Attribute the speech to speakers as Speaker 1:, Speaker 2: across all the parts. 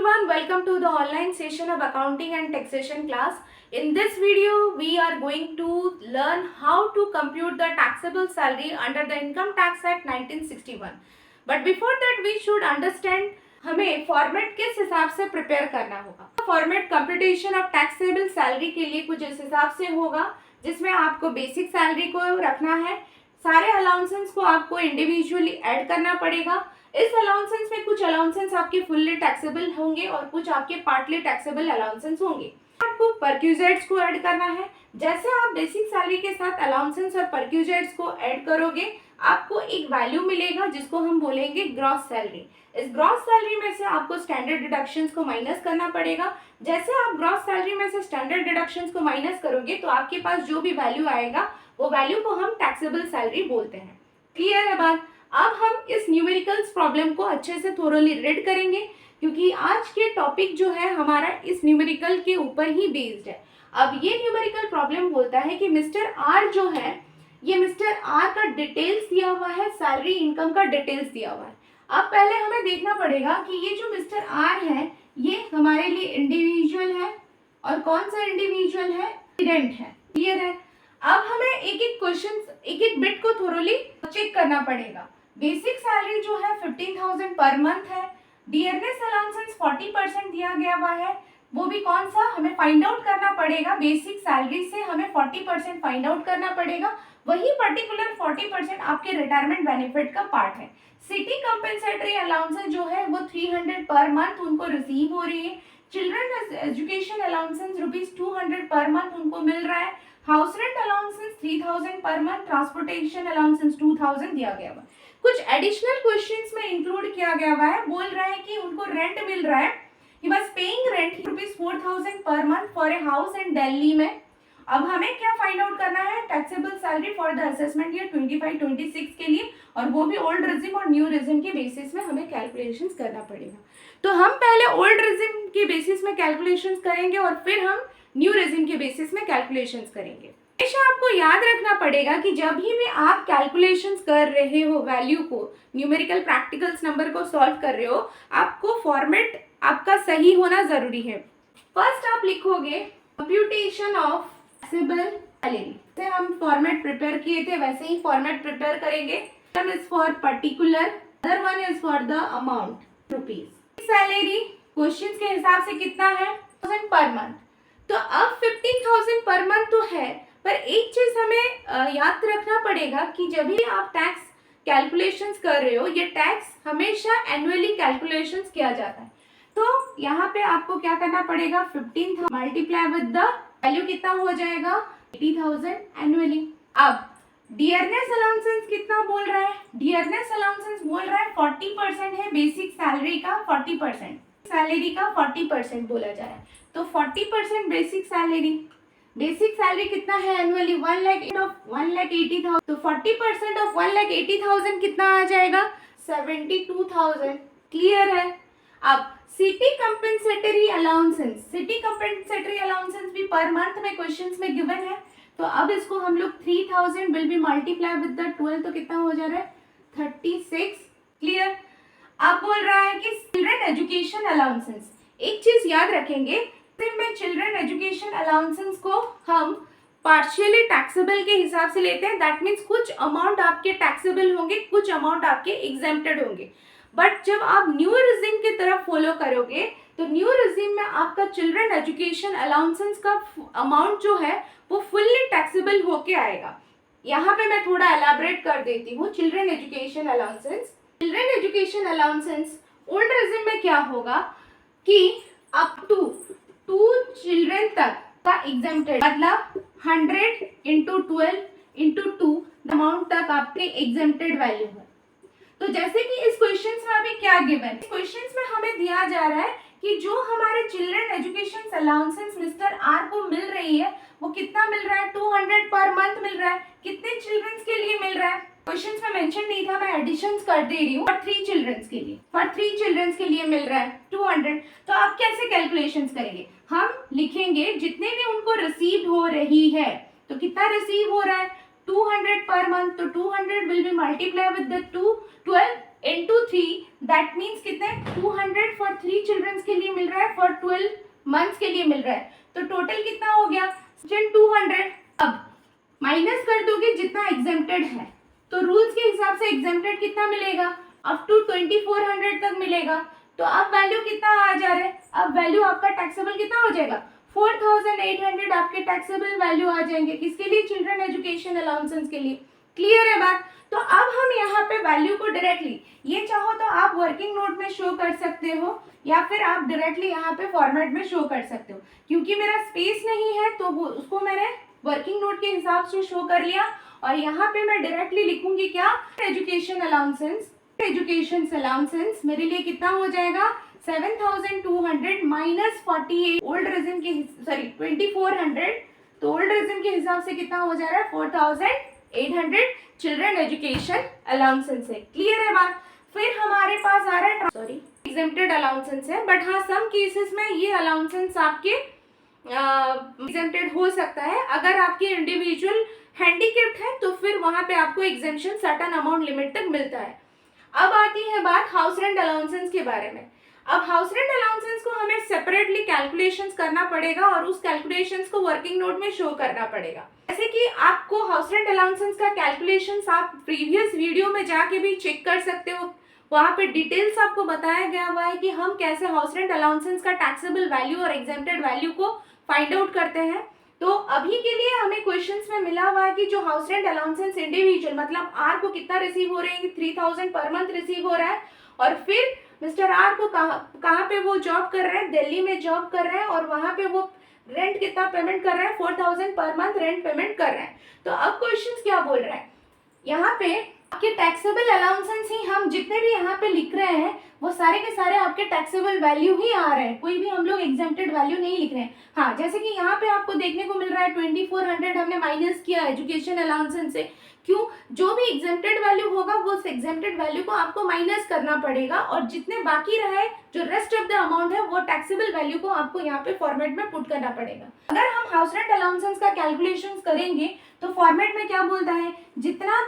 Speaker 1: everyone, welcome to the online session of accounting and taxation class. In this video, we are going to learn how to compute the taxable salary under the Income Tax Act 1961. But before that, we should understand हमें format किस हिसाब से prepare करना होगा. Format computation of taxable salary के लिए कुछ इस हिसाब से होगा, जिसमें आपको बेसिक सैलरी को रखना है, सारे अलाउंसेस को आपको इंडिविजुअली ऐड करना पड़ेगा. इस अलाउंसेस में कुछ अलाउंसेस आपके फुल्ली टैक्सेबल होंगे और कुछ आपके पार्टली टैक्सेबल अलाउंसेस होंगे. आपको परक्यूजेट्स को ऐड करना है. जैसे आप बेसिक सैलरी के साथ अलाउंसेस और परक्यूजेट्स को ऐड करोगे, आपको एक वैल्यू मिलेगा जिसको हम बोलेंगे ग्रॉस सैलरी. इस ग्रॉस सैलरी में से आपको स्टैंडर्ड डिडक्शंस को माइनस करना पड़ेगा. जैसे आप ग्रॉस सैलरी में से स्टैंडर्ड डिडक्शंस को माइनस करोगे तो आपके पास जो भी वैल्यू आएगा वो वैल्यू को हम टैक्सेबल सैलरी बोलते हैं. क्लियर है बात? अब हम इस न्यूमेरिकल्स प्रॉब्लम को अच्छे से थोरोली रीड करेंगे, क्योंकि आज के टॉपिक जो है हमारा इस न्यूमेरिकल के ऊपर ही बेस्ड है. अब ये न्यूमेरिकल प्रॉब्लम बोलता है कि मिस्टर आर जो है, ये मिस्टर आर का डिटेल्स दिया हुआ है, सैलरी इनकम का डिटेल्स दिया हुआ है. अब पहले हमें देखना पड़ेगा कि ये जो मिस्टर आर है ये हमारे लिए इंडिविजुअल है और कौन सा इंडिविजुअल है, रेसिडेंट है. क्लियर है? अब हमें एक एक क्वेश्चन, एक एक बिट को थोरोली चेक करना पड़ेगा. बेसिक सैलरी जो है 15,000 पर मंथ है. डियरनेस अलाउंसेस 40% दिया गया हुआ है. वो भी कौन सा हमें फाइंड आउट करना पड़ेगा. बेसिक सैलरी से हमें 40% फाइंड आउट करना पड़ेगा. वही पर्टिकुलर 40% आपके रिटायरमेंट बेनिफिट का पार्ट है. सिटी कंपेंसेटरी अलाउंसेस जो है वो 300 पर मंथ उनको रिसीव हो रही है. Children education allowances ₹200 per month उनको मिल रहा है. House rent allowances 3,000 per month. Transportation allowances 2,000 दिया गया हुआ है. कुछ एडिशनल क्वेश्चंस में इंक्लूड किया गया हुआ है. बोल रहा है कि उनको रेंट मिल रहा है. He was paying rent ₹4,000 per month for a house in Delhi में. अब हमें क्या फाइंड आउट करना है, taxable salary for the assessment year 25-26 के लिए, और वो भी ओल्ड रिजिम और न्यू रिजिम के बेसिस में हमें कैलकुलेशंस करना पड़ेगा. तो हम पहले ओल्ड रिजिम के बेसिस में कैलकुलेशंस करेंगे और फिर हम न्यू रिजिम के बेसिस में कैलकुलेशंस करेंगे. हमेशा आपको याद रखना पड़ेगा कि जब भी आप कैलकुलेशंस कर रहे हो, वैल्यू को, न्यूमेरिकल प्रैक्टिकल्स नंबर को सॉल्व कर रहे हो, आपको फॉर्मेट आपका सही होना जरूरी है. फर्स्ट आप लिखोगे कंप्यूटेशन ऑफ टैक्सेबल सैलरी. से हम फॉर्मेट प्रिपेयर किए थे वैसे ही फॉर्मेट प्रिपेयर करेंगे. One is for particular, other one is for the amount rupees. Salary questions के हिसाब से कितना है, 1000 पर मंथ. तो अब 15,000 पर मंथ तो है, पर एक चीज हमें याद रखना पड़ेगा कि जब भी आप टैक्स कैलकुलेशंस कर रहे हो, ये टैक्स हमेशा एनुअली कैलकुलेशंस किया जाता है. तो यहाँ पे आपको क्या करना पड़ेगा, 15,000 मल्टीप्लाई विद द वैल्यू कितना हो जाएगा, 80,000 एनुअली. अब डियरनेस अलाउंसेस कितना बोल रहा है, डियरनेस अलाउंसेस बोल रहा है 40% है. बेसिक सैलरी का 40%, सैलरी का 40% बोला जा रहा है. तो 40% बेसिक सैलरी, बेसिक सैलरी कितना है एनुअली, 1,80,000. तो 40% ऑफ 1,80,000 कितना आ जाएगा, 72,000. क्लियर है? अब city compensatory allowances, city compensatory allowances भी पर मंथ में क्वेश्चंस में गिवन है. तो अब इसको हम लोग 3,000 will be multiply with the 12, तो कितना हो जा रहा है, 36. क्लियर? अब बोल रहा है कि चिल्ड्रन एजुकेशन अलाउंसेस. एक चीज याद रखेंगे, में चिल्ड्रन एजुकेशन अलाउंसेस को हम पार्शियली टैक्सेबल के हिसाब से लेते हैं. दैट मीन्स कुछ अमाउंट आपके टैक्सेबल होंगे, कुछ अमाउंट आपके एग्जेम्प्टेड होंगे. बट जब आप न्यू रिजिम की तरफ फॉलो करोगे तो न्यू रिजिम में आपका चिल्ड्रन एजुकेशन अलाउंसेस का अमाउंट जो है वो फुल्ली टैक्सेबल होके आएगा. यहाँ पे मैं थोड़ा एलैबोरेट कर देती हूँ. Children education allowances, children education allowances old regime में क्या होगा कि अप टू 2 चिल्ड्रन तक का एग्जेम्प्टेड, मतलब 100 इंटू 12 इंटू 2 अमाउंट तक आपके एग्जेम्प्टेड वैल्यू है. तो जैसे कि इस क्वेश्चन में अभी क्या गिवन, इस क्वेश्चन में हमें दिया जा रहा है कि जो हमारे children education allowances mister R को मिल रही है वो कितना मिल रहा है, 200 पर मंथ मिल रहा है. कितने चिल्ड्रन के लिए मिल रहा है, क्वेश्चन में मेंशन नहीं था, मैं एडिशंस कर दे रही हूँ. 3 चिल्ड्रन के लिए, 3 चिल्ड्रन के लिए मिल रहा है 200. तो आप कैसे कैलकुलेशंस करेंगे, हम लिखेंगे जितने भी उनको रिसीव हो रही है, तो कितना रिसीव हो रहा है, 200 per month. तो 200 will be multiplied with the 12 into 3, that means कितने 200 फॉर 3 चिल्ड्रंस के लिए मिल रहा है, फॉर 12 मंथ्स के लिए मिल रहा है, तो टोटल कितना हो गया 200। अब माइनस कर दोगे जितना एग्जेम्प्टेड है, तो रूल्स के हिसाब से एग्जेम्प्टेड कितना मिलेगा, अप टू 2400 तक मिलेगा। तो अब वैल्यू कितना आ जा रहा है, अब वैल्यू आपका टैक्सेबल कितना हो जाएगा 4800 आपके टैक्सेबल वैल्यू आ जाएंगे, किसके लिए, चिल्ड्रन एजुकेशन अलाउंसेस के लिए। क्लियर है बात। तो अब हम यहाँ पे वैल्यू को डायरेक्टली, ये चाहो तो आप वर्किंग नोट में शो कर सकते हो या फिर आप डायरेक्टली यहाँ पे फॉर्मेट में शो कर सकते हो। क्योंकि मेरा स्पेस नहीं है तो वो उसको मैंने वर्किंग नोट के हिसाब से शो कर लिया, और यहाँ पे मैं डायरेक्टली लिखूंगी क्या, एजुकेशन अलाउंसेस। एजुकेशन अलाउंसेस मेरे लिए कितना हो जाएगा 7200 माइनस 48 ओल्ड रेजिम के, सॉरी 2400, तो ओल्ड रेजिम के हिसाब से कितना हो जा रहा है 4800 चिल्ड्रन एजुकेशन अलाउंसेस है। क्लियर है बात। फिर हमारे पास आ रहा है सॉरी एग्जेम्प्टेड अलाउंसेस है, बट हाँ सम केसेस में ये अलाउंसेस आपके एग्जेम्प्टेड हो सकता है। अगर आपके इंडिविजुअल हैंडीकैप्ड है तो फिर वहां पे आपको एग्जेम्पशन सर्टेन अमाउंट लिमिट तक मिलता है। अब आती है बात हाउस रेंट अलाउंसेस के बारे में। अब हाउस रेंट अलाउंसेस को हमें सेपरेटली कैलकुलेशंस करना पड़ेगा और उस कैलकुलेशंस को वर्किंग नोट में शो करना पड़ेगा। जैसे कि आपको हाउस रेंट अलाउंसेस का कैलकुलेशंस आप प्रीवियस वीडियो में जाके भी चेक कर सकते हो, वहाँ पे डिटेल्स आपको बताया गया हुआ है कि हम कैसे हाउस रेंट अलाउंसेस का टैक्सेबल वैल्यू और एग्जेम्प्टेड वैल्यू को फाइंड आउट करते हैं। तो अभी के लिए हमें क्वेश्चंस में मिला हुआ है कि जो हाउस रेंट अलाउंसेस इंडिविजुअल मतलब आर को कितना रिसीव हो रहे हैं, 3000 पर मंथ रिसीव हो रहा है, और फिर मिस्टर आर को कहाँ पे वो जॉब कर रहे हैं, दिल्ली में जॉब कर रहे हैं, और वहां पे वो रेंट कितना पेमेंट कर रहे हैं 4000 पर मंथ रेंट पेमेंट कर रहे हैं। तो अब क्वेश्चंस क्या बोल रहे हैं, यहाँ पे आपके टैक्सेबल अलाउंसेस ही हम जितने भी यहाँ पे लिख रहे हैं वो सारे के सारे आपके टैक्सेबल वैल्यू ही आ रहे हैं, कोई भी हम लोग एग्जेम्प्टेड वैल्यू नहीं लिख रहे हैं। हाँ, जैसे कि यहाँ पे आपको देखने को मिल रहा है 2400 हमने माइनस किया एजुकेशन अलाउंसेस से। क्यों, जो भी एग्जेम्प्टेड वैल्यू होगा वो उस एग्जेम्प्टेड वैल्यू को आपको माइनस करना पड़ेगा, और जितने बाकी रहे जो रेस्ट ऑफ द अमाउंट है वो टैक्सेबल वैल्यू को आपको यहाँ पे फॉर्मेट में पुट करना पड़ेगा। अगर हम हाउस रेंट अलाउंसेस का कैलकुलेशन करेंगे तो फॉर्मेट में क्या बोलता है, जितना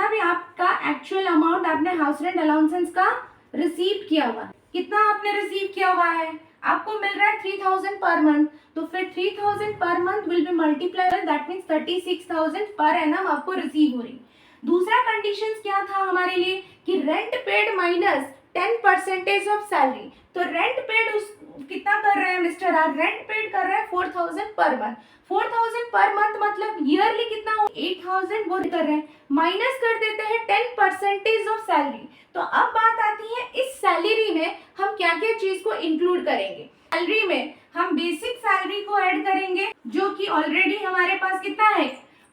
Speaker 1: भी आपका एक्चुअल अमाउंट आपने हाउस रेंट अलाउंसेस का रिसीव किया हुआ है, कितना आपने रिसीव किया हुआ है, आपको मिल रहा है 3000 पर मंथ, तो फिर 3000 per month will be multiplied, that means 36000 per annum आपको रिसीव हो रही। दूसरा कंडीशन क्या था हमारे लिए कि rent paid minus 10% of salary. तो रेंट पेड उस कितना कर रहे हैं मिस्टर आर, रेंट पेड कर रहे हैं 4000 पर मंथ। 4000 पर मंथ मतलब ईयरली कितना हो 8000 वो कर रहे हैं, माइनस कर देते हैं 10% ऑफ सैलरी। तो अब बात आती है इस सैलरी में हम क्या क्या चीज को इंक्लूड करेंगे। सैलरी में हम बेसिक सैलरी को ऐड करेंगे जो कि ऑलरेडी हमारे पास कितना है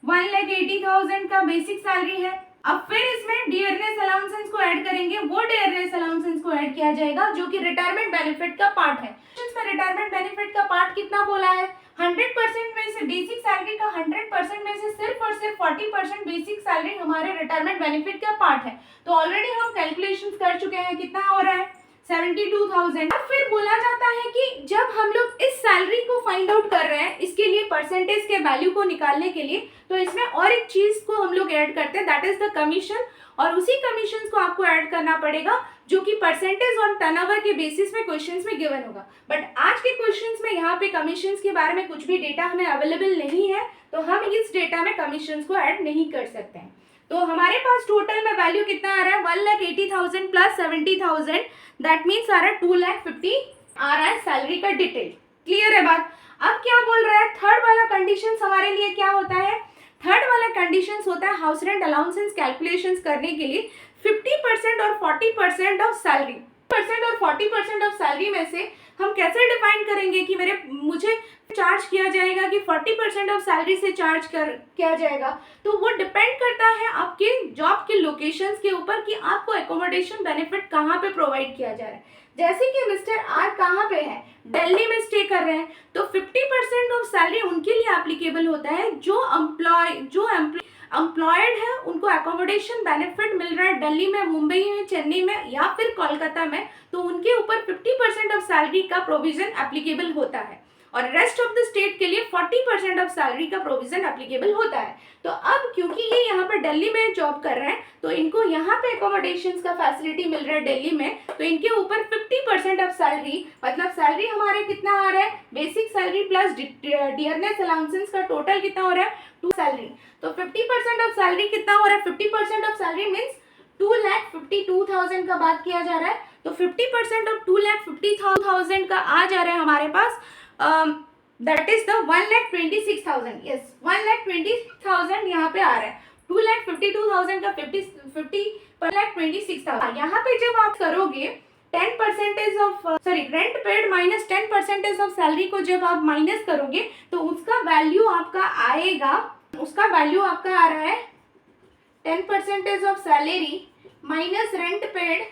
Speaker 1: 1,80,000 का बेसिक सैलरी है। अब फिर इसमें डियरनेस अलाउंसेस को ऐड करेंगे, वो डियरनेस अलाउंसेस को ऐड किया जाएगा जो कि रिटायरमेंट बेनिफिट का पार्ट है। इसमें रिटायरमेंट बेनिफिट का पार्ट कितना बोला है 100% में से, बेसिक सैलरी का 100% में से सिर्फ और सिर्फ 40% बेसिक सैलरी हमारे रिटायरमेंट बेनिफिट का पार्ट है। तो ऑलरेडी हम कैलकुलेशंस कर चुके हैं, कितना हो रहा है 72,000। अब फिर बोला जाता है कि जब हम लोग इस सैलरी को फाइंड आउट कर रहे हैं इसके लिए परसेंटेज के वैल्यू को निकालने के लिए, तो इसमें और एक चीज को हम लोग ऐड करते हैं, दैट इज द कमीशन। और उसी कमीशन को आपको ऐड करना पड़ेगा जो कि परसेंटेज ऑन टर्नओवर के बेसिस में क्वेश्चंस में गिवन होगा। बट आज के क्वेश्चंस में यहाँ पे कमीशंस के बारे में कुछ भी डेटा हमें अवेलेबल नहीं है, तो हम इस डेटा में कमीशंस को ऐड नहीं कर सकते हैं। तो हमारे पास टोटल में वैल्यू कितना आ रहा है 1,80,000 प्लस 70,000, दैट मीन्स आ रहा है 2,50,000 आ रहा है सैलरी का डिटेल। क्लियर है बात। अब क्या बोल रहा है, थर्ड वाला कंडीशन हमारे लिए क्या होता है, थर्ड वाला कंडीशन होता है हाउस रेंट अलाउंसेस कैलकुलेशंस करने के लिए 50% और 40% ऑफ सैलरी। 50% और 40% ऑफ सैलरी में से हम कैसे डिफाइन करेंगे कि मुझे चार्ज किया जाएगा कि 40% ऑफ सैलरी से चार्ज किया जाएगा, तो वो डिपेंड करता है आपके जॉब के लोकेशंस के ऊपर कि आपको एकोमोडेशन बेनिफिट कहाँ पे प्रोवाइड किया जा रहा है। जैसे कि मिस्टर आर कहाँ पे है, दिल्ली में स्टे कर रहे हैं, तो 50% ऑफ सैलरी उनके लिए एप्लीकेबल होता है जो एम्प्लॉयड है, उनको एकोमोडेशन बेनिफिट मिल रहा है दिल्ली में, मुंबई में, चेन्नई में या फिर कोलकाता में, तो उनके ऊपर 50% ऑफ सैलरी का प्रोविजन एप्लीकेबल होता है। और रेस्ट ऑफ द स्टेट के लिए 40% ऑफ सैलरी का प्रोविजन एप्लीकेबल होता है। तो अब क्योंकि ये यहाँ पर दिल्ली में जॉब कर रहे हैं तो इनको यहाँ पे अकोमोडेशन का फैसिलिटी मिल रहा है दिल्ली में, तो इनके ऊपर 50% ऑफ सैलरी, मतलब सैलरी हमारे कितना आ रहा है, basic salary plus dearness allowances का टोटल कितना हो रहा है, 2 सैलरी। तो 50% ऑफ सैलरी कितना हो रहा है, 50% ऑफ सैलरी मीन्स 2,52,000 का बात किया जा रहा है। तो 50% ऑफ 2,50,000 का आ जा रहा है हमारे पास, दैट इज द 1,26,000। यस, 1,20,000 यहाँ पे आ रहा है। 2,52,000 का 1,26,000। यहाँ पे जब आप करोगे 10% of rent paid minus 10% of salary को जब आप माइनस करोगे तो उसका वैल्यू आपका आएगा, उसका वैल्यू आपका आ रहा है 10% of salary minus rent paid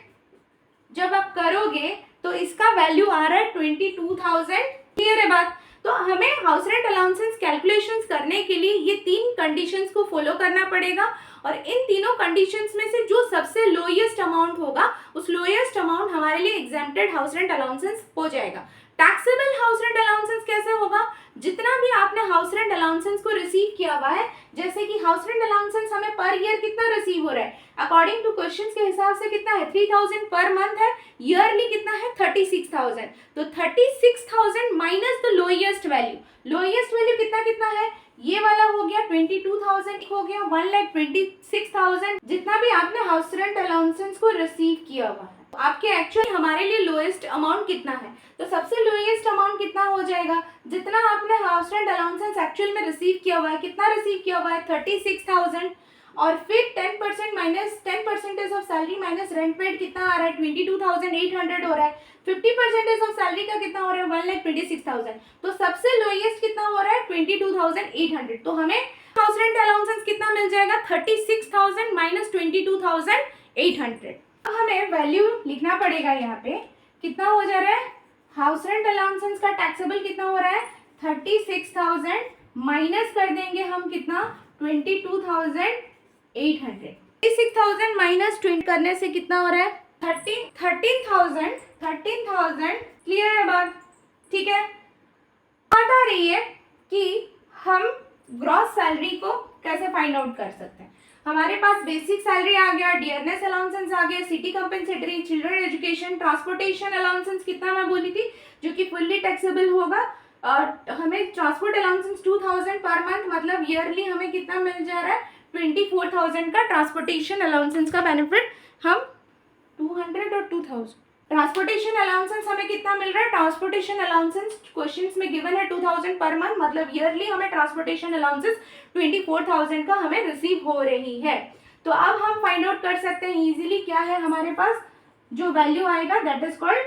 Speaker 1: जब आप करोगे तो इसका वैल्यू आ रहा है 22,000। क्लियर है बात? तो हमें हाउस रेंट अलाउंसेस कैलकुलेशंस करने के लिए ये 3 कंडीशंस को फॉलो करना पड़ेगा और इन तीनों कंडीशंस में से जो सबसे लोएस्ट अमाउंट होगा उस लोएस्ट अमाउंट हमारे लिए एग्जेम्प्टेड हाउस रेंट अलाउंसेस हो जाएगा। टैक्सेबल हाउस रेंट अलाउंसेस कैसे होगा, जितना भी आपने हाउस रेंट अलाउंसेस को रिसीव किया हुआ है, जैसे कि हाउस रेंट अलाउंसेस हमें पर ईयर कितना रिसीव हो रहा है, अकॉर्डिंग टू क्वेश्चंस के हिसाब से कितना है, 3,000 पर मंथ है, ईयरली कितना है 36,000। तो 36,000 माइनस द लोएस्ट वैल्यू कितना कितना है, ये वाला हो गया 22,000 हो गया 1,26,000, जितना भी आपने हाउस रेंट अलाउंसेस को रिसीव किया हुआ है। आपके एक्चुअली हमारे लिए लोएस्ट अमाउंट कितना है, तो सबसे लोएस्ट अमाउंट कितना हो जाएगा, जितना आपने हाउस रेंट अलाउंसेस एक्चुअल में रिसीव किया हुआ है, कितना रिसीव किया हुआ है 36,000, और फिर 10% minus 10% of salary minus rent paid कितना आ रहा है 22,800 हो रहा है, 50% ऑफ सैलरी का कितना हो रहा है 1,26,000। तो सबसे लोएस्ट कितना हो रहा है 22,800। तो हमें हाउस रेंट अलाउंसेस कितना मिल जाएगा 36,000 माइनस 22,800। अब हमें वैल्यू लिखना पड़ेगा, यहाँ पे कितना हो जा रहा है, हाउस रेंट अलाउंसेस का टैक्सेबल कितना हो रहा है 36,000 माइनस कर देंगे हम कितना 22,800। 36,000 माइनस 20 करने से कितना हो रहा है 13,000। क्लियर है बात? ठीक है, बात आ रही है कि हम ग्रॉस सैलरी को कैसे फाइंड आउट कर सकते हैं। हमारे पास बेसिक सैलरी आ गया, डियरनेस अलाउंसेस आ गया, city compensatory, children education, transportation allowances कितना मैं बोली थी जो कि फुल्ली टैक्सेबल होगा। हमें ट्रांसपोर्ट अलाउंसेस 2,000 पर मंथ, मतलब ईयरली हमें कितना मिल जा रहा है 24,000 का ट्रांसपोर्टेशन अलाउंसेस का बेनिफिट। हम 200 और 2,000 ट्रांसपोर्टेशन अलाउंसेस हमें कितना मिल रहा है, ट्रांसपोर्टेशन अलाउंसेस क्वेश्चंस में गिवन है 2,000 पर मंथ, मतलब ईयरली हमें ट्रांसपोर्टेशन अलाउंसेस 24,000 का हमें रिसीव हो रही है। तो अब हम फाइंड आउट कर सकते हैं इजीली क्या है हमारे पास जो वैल्यू आएगा, that is called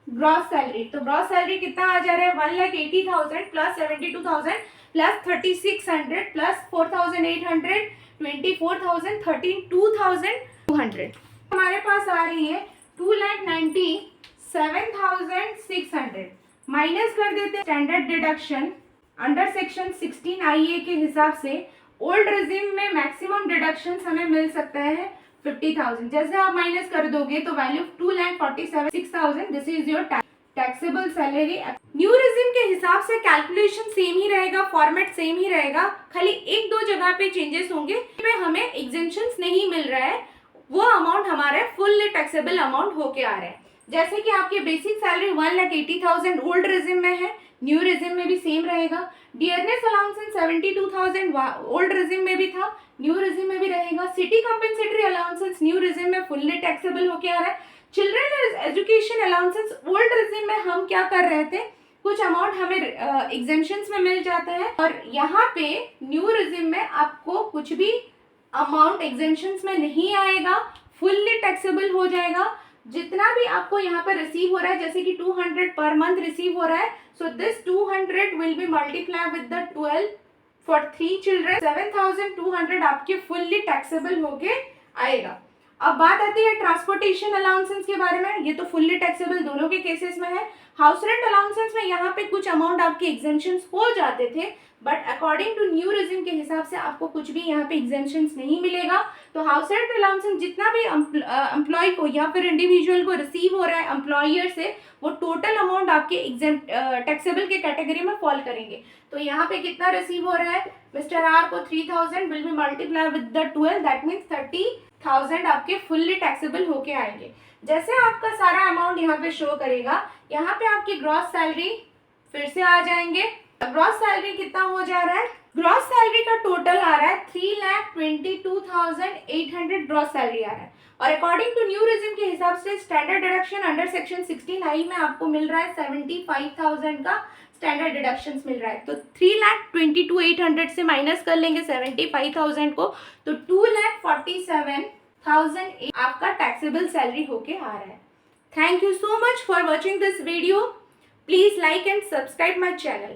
Speaker 1: gross salary. तो ग्रॉस सैलरी कितना आ जा रहा है 1,80,000 प्लस 72,000 प्लस 3,600 प्लस 4,800 24,000 32,200 हमारे पास आ रही है 2,97,600। माइनस कर देते standard deduction under section 16 IA के हिसाब से। ओल्ड रेजिम में मैक्सिमम डिडक्शन हमें मिल सकता है 50,000। जैसे आप माइनस कर दोगे तो value 2,47,600, this is your taxable salary. New regime के हिसाब से कैलकुलेशन सेम ही रहेगा, फॉर्मेट सेम ही रहेगा, खाली 1-2 जगह पे चेंजेस होंगे। हमें एग्जेम्पशंस नहीं मिल रहा है, वो अमाउंट हमारे फुल टैक्सेबल अमाउंट होके आ रहा है। जैसे कि आपकी बेसिक सैलरी 1,80,000 ओल्ड रेजिम में है, न्यू रेजिम में भी सेम रहेगा। डियरनेस अलाउंसेस 72,000 ओल्ड रेजिम में भी था, न्यू रेजिम में भी रहेगा। City compensatory allowances new regime में फुल्ली टैक्सेबल होके आ रहा है। Children education allowances old regime में हम क्या कर रहे थे, कुछ अमाउंट हमें एग्जेम्पशंस में मिल जाता है, और यहाँ पे न्यू रेजिम में आपको कुछ भी अमाउंट एग्जेम्पशंस में नहीं आएगा, फुल्ली टैक्सेबल हो जाएगा। जितना भी आपको यहाँ पर रिसीव हो रहा है, जैसे कि 200 पर मंथ रिसीव हो रहा है, so this 200 will be multiply with the 12 for 3 children, 7,200 आपके फुल्ली टैक्सेबल होके आएगा। अब बात आती है ट्रांसपोर्टेशन अलाउंसेस के बारे में। ये तो फुल्ली टैक्सेबल दोनों के केसेस में है। हाउस रेंट अलाउंसेस में यहाँ पे कुछ अमाउंट आपके एग्जेम्पशंस हो जाते थे, but according to new regime के हिसाब से आपको कुछ भी यहाँ पे एग्जेम्पशन नहीं मिलेगा। तो हाउस रेंट अलाउंस जितना भी एम्प्लॉय को या फिर इंडिविजुअल को रिसीव हो रहा है एम्प्लॉयर से, वो टोटल अमाउंट आपके एग्जाम टैक्सेबल के कैटेगरी में फॉल करेंगे। तो यहाँ पे कितना रिसीव हो रहा है, मिस्टर आर को 3000 will be multiply with the 12, that means 30,000 आपके फुल्ली टैक्सेबल होके आएंगे। जैसे आपका सारा अमाउंट यहाँ पे शो करेगा, यहाँ पे आपकी ग्रॉस सैलरी फिर से आ जाएंगे। ग्रॉस सैलरी कितना हो जा रहा है, ग्रॉस सैलरी का टोटल आ रहा है 3,22,800 ग्रॉस सैलरी आ रहा है। और अकॉर्डिंग टू न्यू रिजिम के हिसाब से standard deduction under section 16I में आपको मिल रहा है 75,000 का स्टैंडर्ड डिडक्शन मिल रहा है। तो 3,22,800 से माइनस कर लेंगे 75,000 को, तो 2,47,000 आपका टैक्सेबल सैलरी होके आ रहा है। Thank you so much for watching this video. Please like and subscribe my channel.